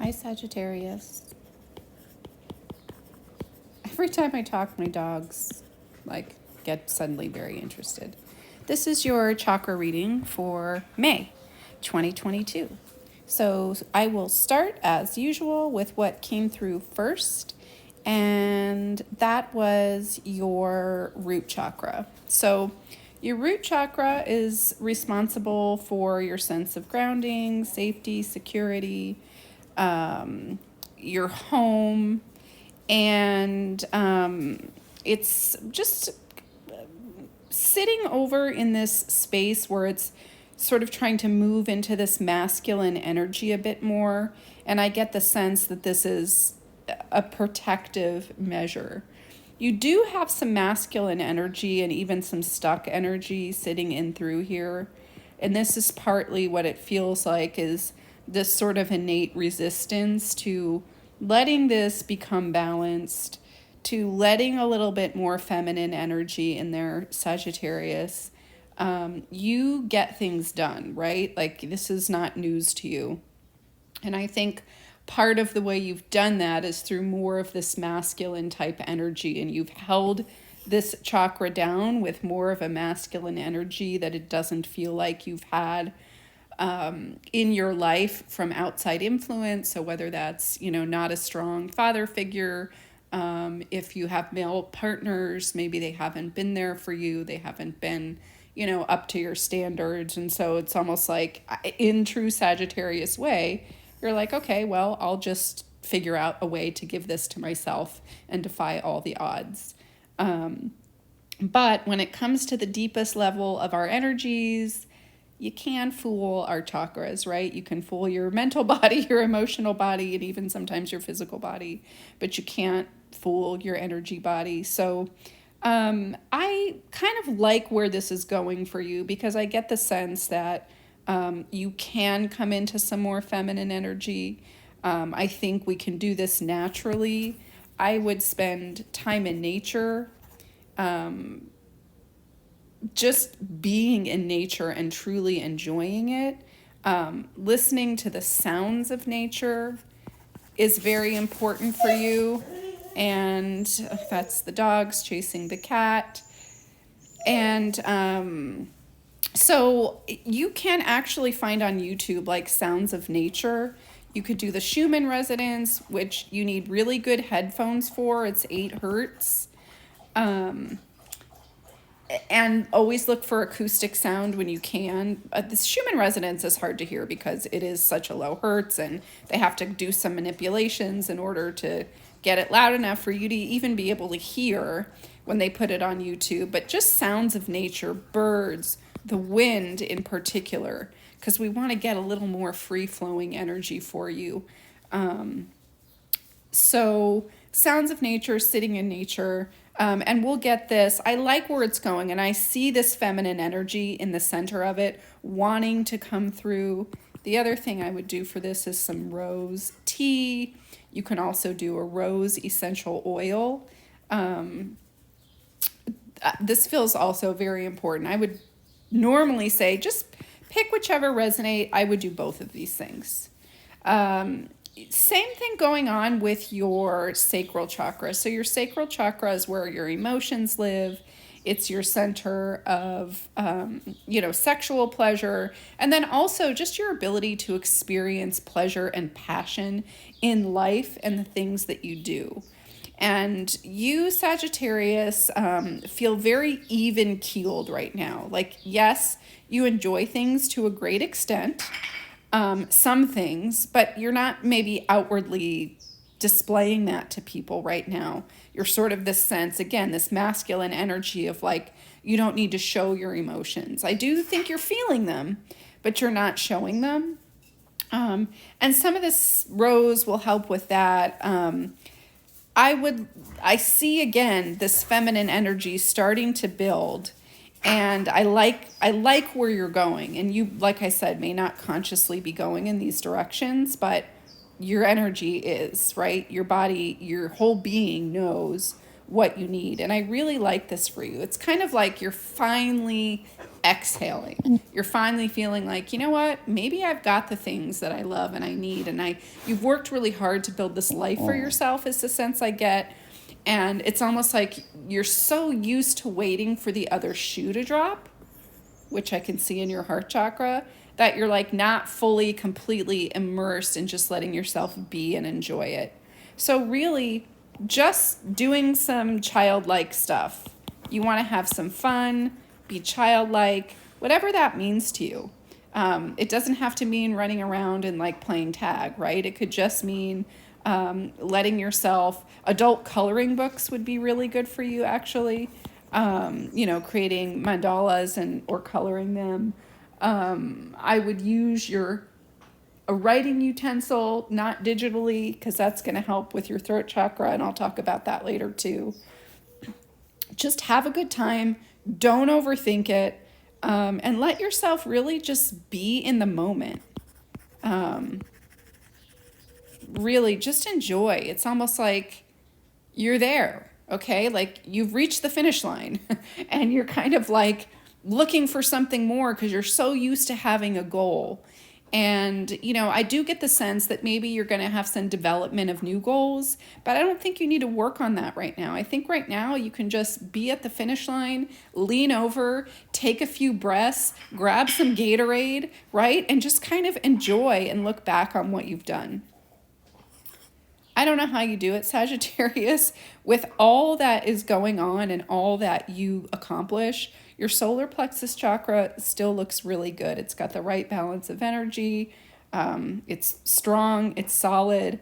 Hi, Sagittarius. Every time I talk, my dogs get suddenly very interested. This is your chakra reading for May 2022. So I will start as usual with what came through first, and that was your root chakra. So your root chakra is responsible for your sense of grounding, safety, security, your home, and it's just sitting over in this space where it's sort of trying to move into this masculine energy a bit more. And I get the sense that this is a protective measure. You do have some masculine energy and even some stuck energy sitting in through here. And this is partly what it feels like, is this sort of innate resistance to letting this become balanced, to letting a little bit more feminine energy in there, Sagittarius. You get things done, right? Like, this is not news to you. And I think part of the way you've done that is through more of this masculine type energy, and you've held this chakra down with more of a masculine energy that it doesn't feel like you've had in your life from outside influence. So whether that's, not a strong father figure, if you have male partners, maybe they haven't been there for you, they haven't been, up to your standards. And so it's almost like, in true Sagittarius way, you're like, okay, well, I'll just figure out a way to give this to myself and defy all the odds. But when it comes to the deepest level of our energies, you can fool our chakras, right? You can fool your mental body, your emotional body, and even sometimes your physical body, but you can't fool your energy body. So I kind of like where this is going for you, because I get the sense that you can come into some more feminine energy. I think we can do this naturally. I would spend time in nature, just being in nature and truly enjoying it. Listening to the sounds of nature is very important for you. And that's the dogs chasing the cat. And so you can actually find on YouTube like sounds of nature. You could do the Schumann resonance, which you need really good headphones for. It's 8 hertz. And always look for acoustic sound when you can. The Schumann resonance is hard to hear because it is such a low hertz, and they have to do some manipulations in order to get it loud enough for you to even be able to hear when they put it on YouTube. But just sounds of nature, birds, the wind in particular, because we want to get a little more free-flowing energy for you. So sounds of nature, sitting in nature, and we'll get this. I like where it's going, and I see this feminine energy in the center of it wanting to come through. The other thing I would do for this is some rose tea. You can also do a rose essential oil. This feels also very important. I would normally say just pick whichever resonate. I would do both of these things. Same thing going on with your sacral chakra. So your sacral chakra is where your emotions live. It's your center of, sexual pleasure. And then also just your ability to experience pleasure and passion in life and the things that you do. And you, Sagittarius, feel very even-keeled right now. Like, yes, you enjoy things to a great extent. Some things, but you're not maybe outwardly displaying that to people right now. You're sort of this sense, again, this masculine energy of like, you don't need to show your emotions. I do think you're feeling them, but you're not showing them. And some of this rose will help with that. I see again, this feminine energy starting to build. And I like where you're going. And you, like I said, may not consciously be going in these directions, but your energy is, right? Your body, your whole being knows what you need. And I really like this for you. It's kind of like you're finally exhaling. You're finally feeling like, you know what, maybe I've got the things that I love and I need, and you've worked really hard to build this life for yourself, is the sense I get. And it's almost like you're so used to waiting for the other shoe to drop, which I can see in your heart chakra, that you're like not fully, completely immersed in just letting yourself be and enjoy it. So really, just doing some childlike stuff. You want to have some fun, be childlike, whatever that means to you. It doesn't have to mean running around and like playing tag, right? It could just mean letting yourself, adult coloring books would be really good for you, actually. Creating mandalas or coloring them. I would use a writing utensil, not digitally, because that's going to help with your throat chakra, and I'll talk about that later too. Just have a good time. Don't overthink it, and let yourself really just be in the moment. Really, just enjoy. It's almost like you're there, okay? Like you've reached the finish line, and you're kind of like looking for something more because you're so used to having a goal. And, I do get the sense that maybe you're going to have some development of new goals, but I don't think you need to work on that right now. I think right now you can just be at the finish line, lean over, take a few breaths, grab some Gatorade, right? And just kind of enjoy and look back on what you've done. I don't know how you do it, Sagittarius. With all that is going on and all that you accomplish, your solar plexus chakra still looks really good. It's got the right balance of energy. It's strong. It's solid.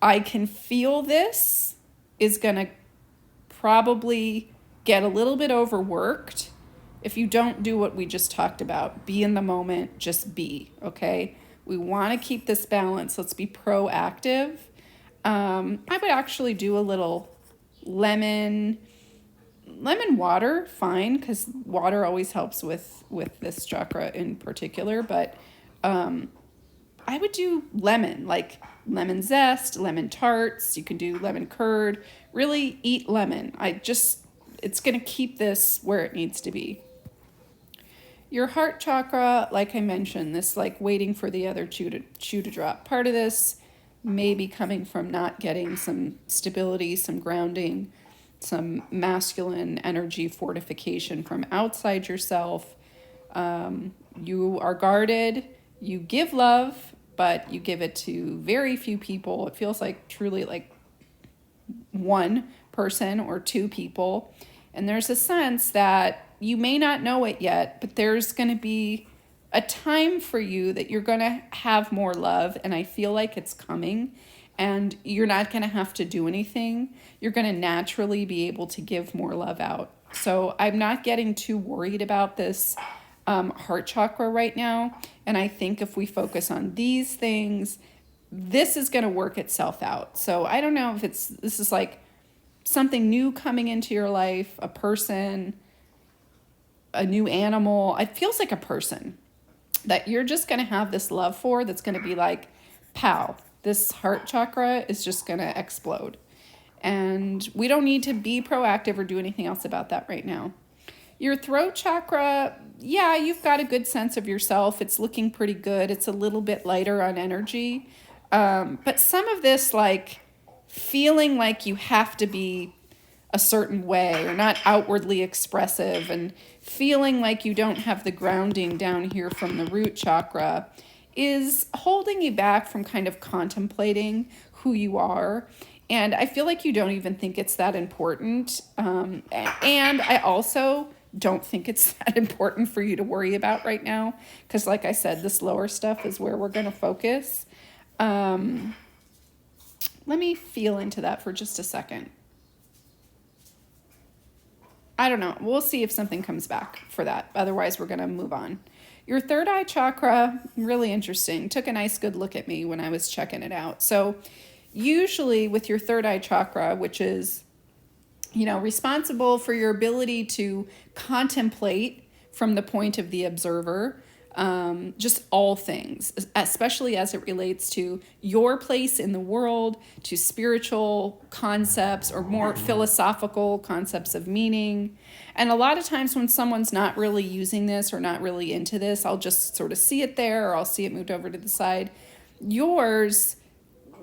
I can feel this is going to probably get a little bit overworked if you don't do what we just talked about. Be in the moment. Just be, okay? We want to keep this balance. Let's be proactive. I would actually do a little lemon water, fine, because water always helps with this chakra in particular, but I would do lemon, like lemon zest, lemon tarts. You can do lemon curd. Really eat lemon. It's going to keep this where it needs to be. Your heart chakra, like I mentioned, this like waiting for the other shoe to drop. Part of this may be coming from not getting some stability, some grounding, some masculine energy fortification from outside yourself. You are guarded. You give love, but you give it to very few people. It feels like truly like one person or two people. And there's a sense that you may not know it yet, but there's going to be a time for you that you're going to have more love, and I feel like it's coming, and you're not going to have to do anything. You're going to naturally be able to give more love out. So I'm not getting too worried about this heart chakra right now, and I think if we focus on these things, this is going to work itself out. So I don't know if this is like something new coming into your life, a person, a new animal. It feels like a person that you're just going to have this love for, that's going to be like, pow, this heart chakra is just going to explode. And we don't need to be proactive or do anything else about that right now. Your throat chakra, yeah, you've got a good sense of yourself. It's looking pretty good. It's a little bit lighter on energy. But some of this, like feeling like you have to be a certain way or not outwardly expressive, and feeling like you don't have the grounding down here from the root chakra, is holding you back from kind of contemplating who you are. And I feel like you don't even think it's that important. And I also don't think it's that important for you to worry about right now, because like I said, this lower stuff is where we're going to focus. Let me feel into that for just a second. I don't know. We'll see if something comes back for that. Otherwise, we're going to move on. Your third eye chakra, really interesting. Took a nice good look at me when I was checking it out. So usually with your third eye chakra, which is, responsible for your ability to contemplate from the point of the observer, just all things, especially as it relates to your place in the world, to spiritual concepts or more philosophical concepts of meaning. And a lot of times when someone's not really using this or not really into this, I'll just sort of see it there, or I'll see it moved over to the side. Yours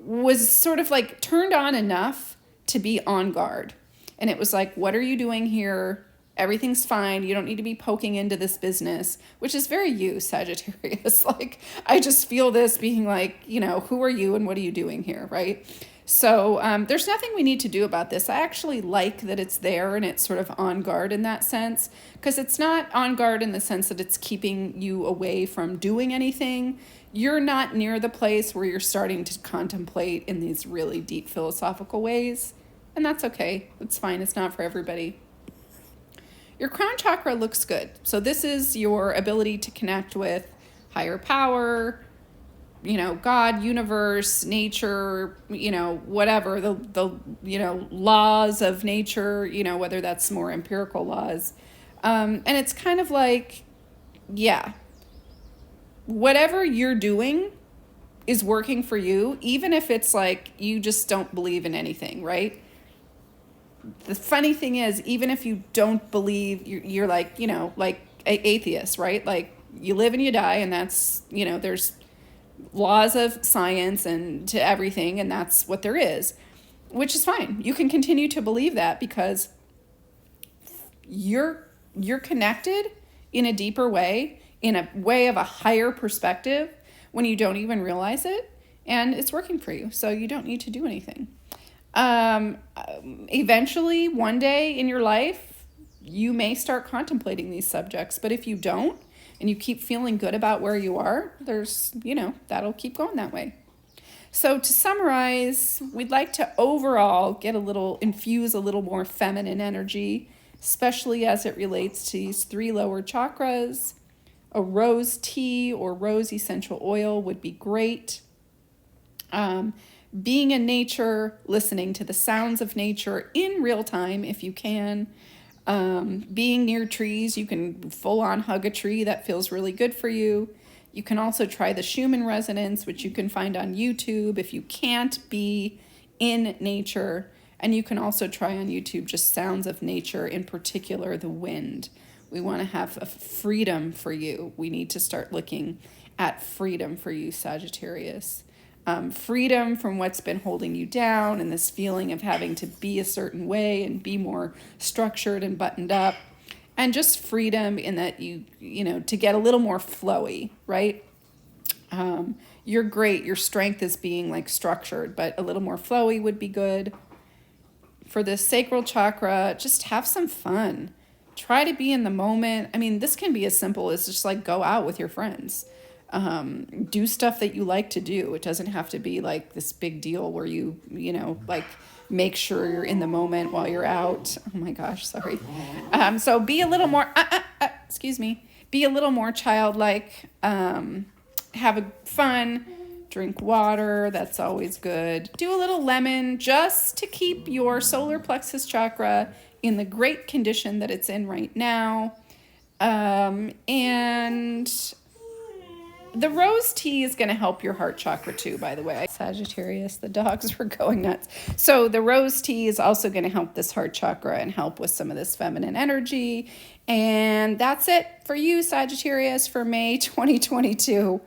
was sort of like turned on enough to be on guard. And it was like, what are you doing here? Everything's fine. You don't need to be poking into this business, which is very you, Sagittarius. Like, I just feel this being like, who are you and what are you doing here, right? So there's nothing we need to do about this. I actually like that it's there and it's sort of on guard in that sense, because it's not on guard in the sense that it's keeping you away from doing anything. You're not near the place where you're starting to contemplate in these really deep philosophical ways, and that's okay. It's fine. It's not for everybody. Your crown chakra looks good. So this is your ability to connect with higher power, God, universe, nature, whatever, the laws of nature, whether that's more empirical laws. And it's kind of like, yeah, whatever you're doing is working for you, even if it's like you just don't believe in anything, right? The funny thing is, even if you don't believe, you're like, like atheist, right? Like, you live and you die, and that's, there's laws of science and to everything, and that's what there is, which is fine. You can continue to believe that because you're connected in a deeper way, in a way of a higher perspective when you don't even realize it, and it's working for you, so you don't need to do anything. Eventually, one day in your life, you may start contemplating these subjects, but if you don't, and you keep feeling good about where you are, there's, that'll keep going that way. So to summarize, we'd like to overall infuse a little more feminine energy, especially as it relates to these 3 lower chakras. A rose tea or rose essential oil would be great. Being in nature, listening to the sounds of nature in real time if you can. Being near trees, you can full on hug a tree. That feels really good for you. You can also try the Schumann resonance, which you can find on YouTube if you can't be in nature. And you can also try on YouTube just sounds of nature, in particular the wind. We want to have a freedom for you. We need to start looking at freedom for you, Sagittarius. Freedom from what's been holding you down and this feeling of having to be a certain way and be more structured and buttoned up, and just freedom in that to get a little more flowy, right? You're great. Your strength is being like structured, but a little more flowy would be good. For the sacral chakra, just have some fun. Try to be in the moment. I mean, this can be as simple as just like go out with your friends. Do stuff that you like to do. It doesn't have to be like this big deal where you like make sure you're in the moment while you're out. Oh my gosh, sorry. So be a little more, be a little more childlike. Have fun, drink water. That's always good. Do a little lemon just to keep your solar plexus chakra in the great condition that it's in right now. And the rose tea is going to help your heart chakra too, by the way. Sagittarius, the dogs were going nuts. So the rose tea is also going to help this heart chakra and help with some of this feminine energy. And that's it for you, Sagittarius, for May 2022.